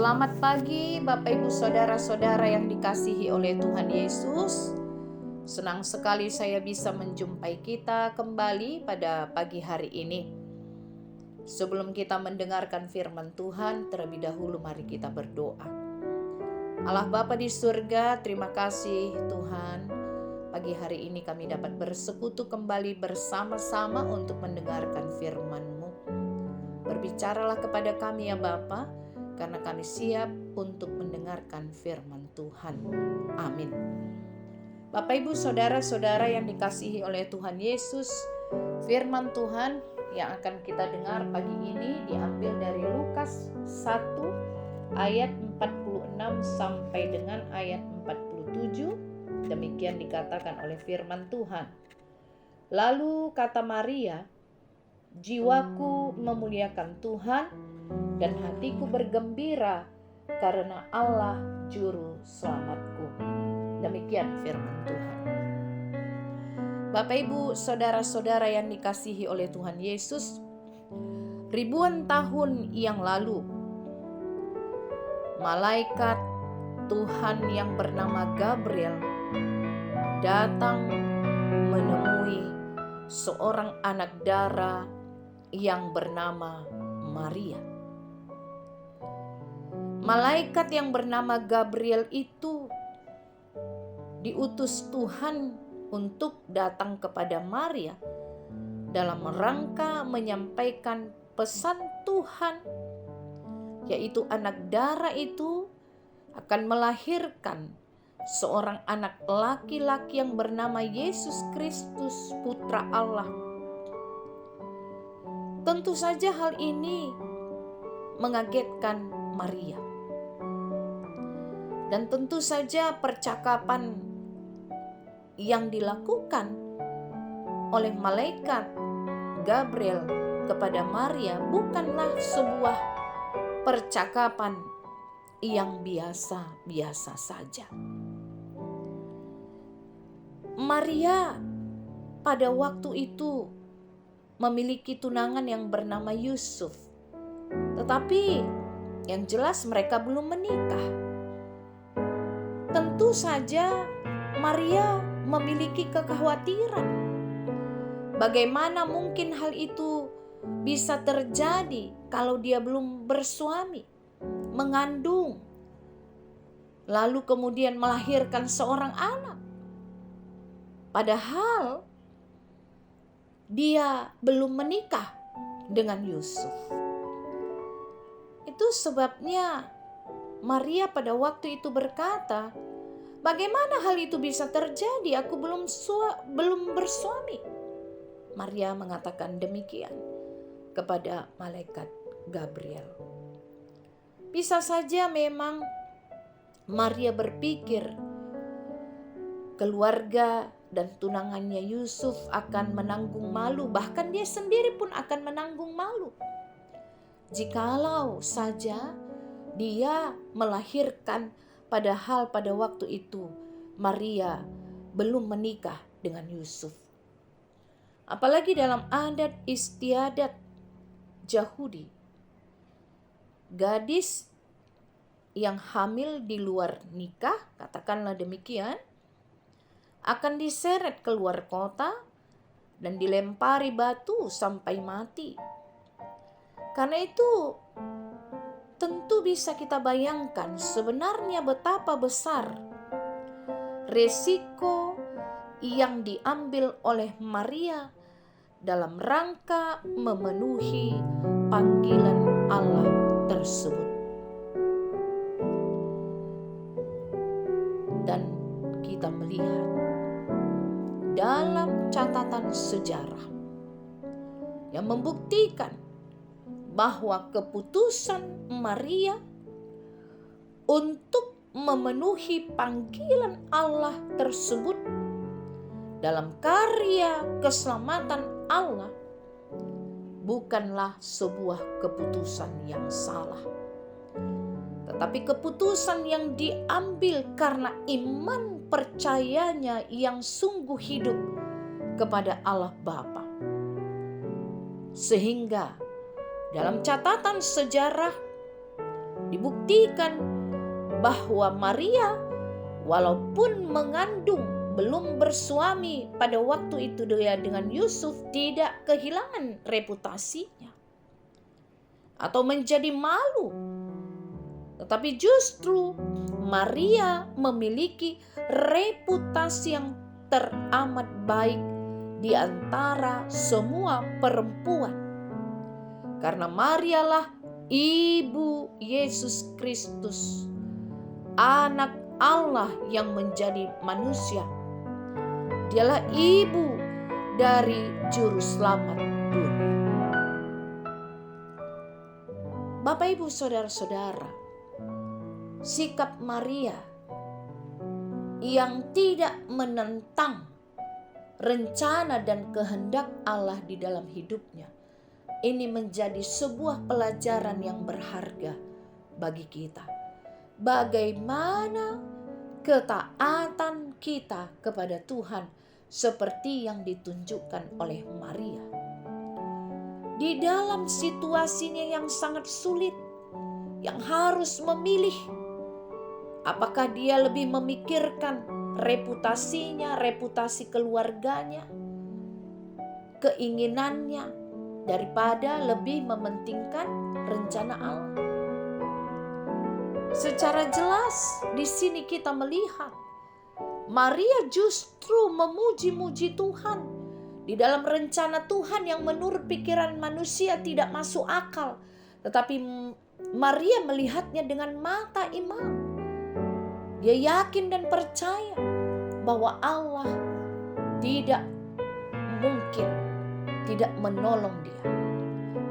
Selamat pagi Bapak Ibu Saudara-saudara yang dikasihi oleh Tuhan Yesus. Senang sekali saya bisa menjumpai kita kembali pada pagi hari ini. Sebelum kita mendengarkan firman Tuhan, terlebih dahulu mari kita berdoa. Allah Bapa di surga, terima kasih Tuhan. Pagi hari ini kami dapat bersekutu kembali bersama-sama untuk mendengarkan firman-Mu. Berbicaralah kepada kami ya Bapa, karena kami siap untuk mendengarkan firman Tuhan. Amin. Bapak Ibu Saudara-saudara yang dikasihi oleh Tuhan Yesus, firman Tuhan yang akan kita dengar pagi ini diambil dari Lukas 1 ayat 46 sampai dengan ayat 47. Demikian dikatakan oleh firman Tuhan. Lalu kata Maria, "Jiwaku memuliakan Tuhan, dan hatiku bergembira karena Allah Juru Selamatku." Demikian firman Tuhan. Bapak Ibu Saudara-saudara yang dikasihi oleh Tuhan Yesus, ribuan tahun yang lalu, malaikat Tuhan yang bernama Gabriel datang menemui seorang anak dara yang bernama Maria. Malaikat yang bernama Gabriel itu diutus Tuhan untuk datang kepada Maria dalam rangka menyampaikan pesan Tuhan, yaitu anak dara itu akan melahirkan seorang anak laki-laki yang bernama Yesus Kristus, Putra Allah. Tentu saja hal ini mengagetkan Maria. Dan tentu saja percakapan yang dilakukan oleh malaikat Gabriel kepada Maria bukanlah sebuah percakapan yang biasa-biasa saja. Maria pada waktu itu memiliki tunangan yang bernama Yusuf. Tetapi yang jelas mereka belum menikah. Tentu saja Maria memiliki kekhawatiran. Bagaimana mungkin hal itu bisa terjadi kalau dia belum bersuami, mengandung, lalu kemudian melahirkan seorang anak. Padahal dia belum menikah dengan Yusuf. Itu sebabnya Maria pada waktu itu berkata, "Bagaimana hal itu bisa terjadi? Aku belum bersuami." Maria mengatakan demikian kepada malaikat Gabriel. Bisa saja memang Maria berpikir keluarga dan tunangannya Yusuf akan menanggung malu, bahkan dia sendiri pun akan menanggung malu jikalau saja dia melahirkan, padahal pada waktu itu Maria belum menikah dengan Yusuf. Apalagi dalam adat istiadat Yahudi, gadis yang hamil di luar nikah, katakanlah demikian, akan diseret keluar kota dan dilempari batu sampai mati. Karena itu tentu bisa kita bayangkan sebenarnya betapa besar resiko yang diambil oleh Maria dalam rangka memenuhi panggilan Allah tersebut. Dan kita melihat dalam catatan sejarah yang membuktikan bahwa keputusan Maria untuk memenuhi panggilan Allah tersebut dalam karya keselamatan Allah bukanlah sebuah keputusan yang salah, tetapi keputusan yang diambil karena iman percayanya yang sungguh hidup kepada Allah Bapa. Sehingga dalam catatan sejarah Dibuktikan bahwa Maria walaupun mengandung belum bersuami pada waktu itu dia dengan Yusuf tidak kehilangan reputasinya atau menjadi malu. Tetapi justru Maria memiliki reputasi yang teramat baik di antara semua perempuan. Karena Marialah ibu Yesus Kristus, anak Allah yang menjadi manusia. Dialah ibu dari juru selamat dunia. Bapak, Ibu, saudara-saudara, sikap Maria yang tidak menentang rencana dan kehendak Allah di dalam hidupnya, ini menjadi sebuah pelajaran yang berharga bagi kita. Bagaimana ketaatan kita kepada Tuhan seperti yang ditunjukkan oleh Maria. Di dalam situasinya yang sangat sulit, yang harus memilih apakah dia lebih memikirkan reputasinya, reputasi keluarganya, keinginannya, daripada lebih mementingkan rencana Allah. Secara jelas di sini kita melihat Maria justru memuji-muji Tuhan di dalam rencana Tuhan yang menurut pikiran manusia tidak masuk akal. Tetapi Maria melihatnya dengan mata iman. Dia yakin dan percaya bahwa Allah tidak mungkin tidak menolong dia.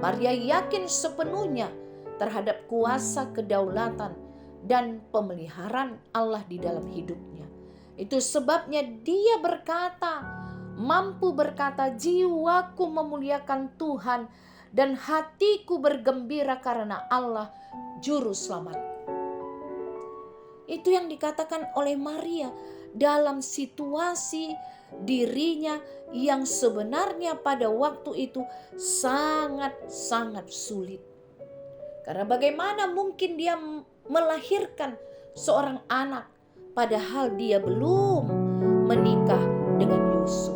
Maria yakin sepenuhnya terhadap kuasa kedaulatan dan pemeliharaan Allah di dalam hidupnya. Itu sebabnya dia mampu berkata, jiwaku memuliakan Tuhan dan hatiku bergembira karena Allah juru selamat. Itu yang dikatakan oleh Maria dalam situasi dirinya yang sebenarnya pada waktu itu sangat-sangat sulit. Karena bagaimana mungkin dia melahirkan seorang anak padahal dia belum menikah dengan Yusuf.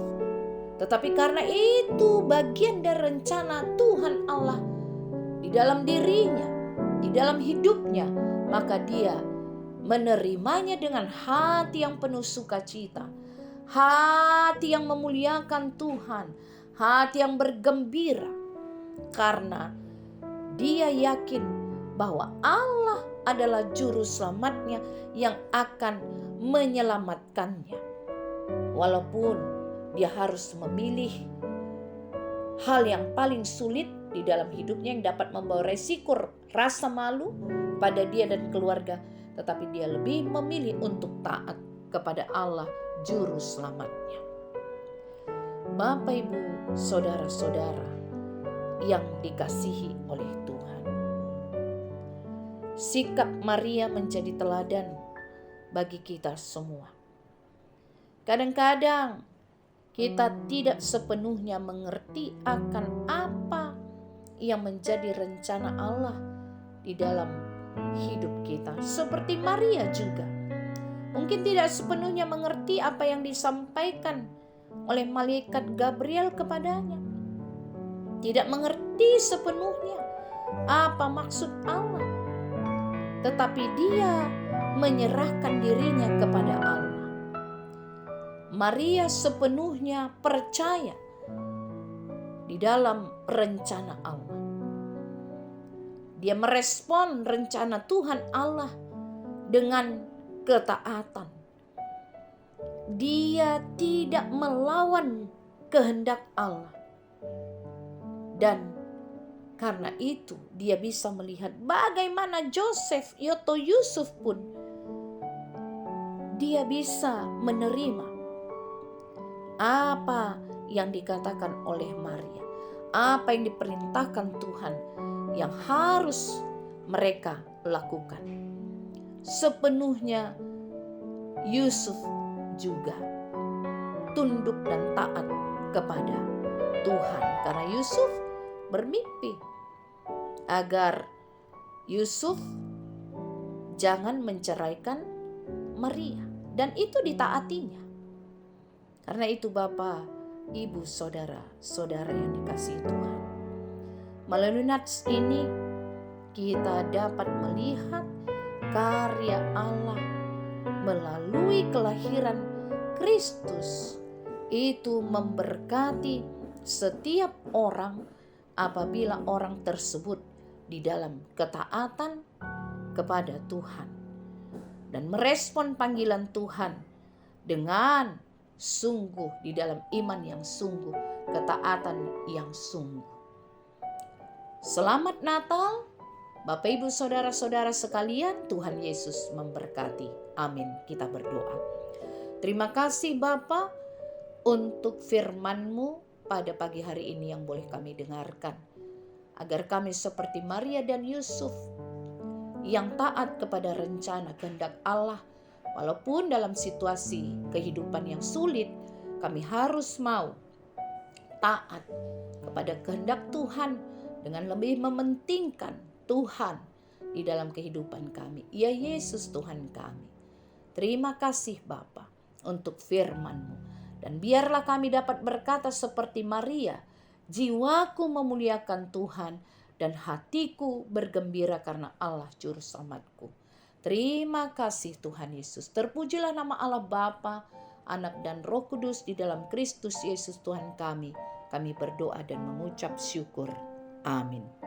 Tetapi karena itu bagian dari rencana Tuhan Allah di dalam dirinya, di dalam hidupnya, maka dia menerimanya dengan hati yang penuh sukacita, hati yang memuliakan Tuhan, hati yang bergembira, karena dia yakin bahwa Allah adalah juru selamatnya yang akan menyelamatkannya. Walaupun dia harus memilih hal yang paling sulit di dalam hidupnya yang dapat membawa resiko rasa malu pada dia dan keluarga, tetapi dia lebih memilih untuk taat kepada Allah juru selamatnya. Bapak, Ibu, saudara-saudara yang dikasihi oleh Tuhan, sikap Maria menjadi teladan bagi kita semua. Kadang-kadang kita tidak sepenuhnya mengerti akan apa yang menjadi rencana Allah di dalam hidup kita. Seperti Maria juga mungkin tidak sepenuhnya mengerti apa yang disampaikan oleh malaikat Gabriel kepadanya. Tidak mengerti sepenuhnya apa maksud Allah. Tetapi dia menyerahkan dirinya kepada Allah. Maria sepenuhnya percaya di dalam rencana Allah. Dia merespon rencana Tuhan Allah dengan ketaatan. Dia tidak melawan kehendak Allah. Dan karena itu dia bisa melihat bagaimana Yusuf pun dia bisa menerima apa yang dikatakan oleh Maria, apa yang diperintahkan Tuhan yang harus mereka lakukan. Sepenuhnya Yusuf juga tunduk dan taat kepada Tuhan, karena Yusuf bermimpi agar Yusuf jangan menceraikan Maria. Dan itu ditaatinya. Karena itu Bapak, Ibu, saudara-saudara yang dikasihi Tuhan, melalui nats ini kita dapat melihat karya Allah melalui kelahiran Kristus. Itu memberkati setiap orang apabila orang tersebut di dalam ketaatan kepada Tuhan dan merespon panggilan Tuhan dengan sungguh di dalam iman yang sungguh, ketaatan yang sungguh. Selamat Natal, Bapak Ibu saudara-saudara sekalian, Tuhan Yesus memberkati. Amin. Kita berdoa. Terima kasih Bapa untuk firman-Mu pada pagi hari ini yang boleh kami dengarkan. Agar kami seperti Maria dan Yusuf yang taat kepada rencana kehendak Allah. Walaupun dalam situasi kehidupan yang sulit, kami harus mau taat kepada kehendak Tuhan dengan lebih mementingkan Tuhan di dalam kehidupan kami. Ya Yesus Tuhan kami. Terima kasih Bapa untuk firman-Mu. Dan biarlah kami dapat berkata seperti Maria, jiwaku memuliakan Tuhan dan hatiku bergembira karena Allah Juru Selamatku. Terima kasih Tuhan Yesus. Terpujilah nama Allah Bapa, Anak dan Roh Kudus di dalam Kristus Yesus Tuhan kami. Kami berdoa dan mengucap syukur. Amin.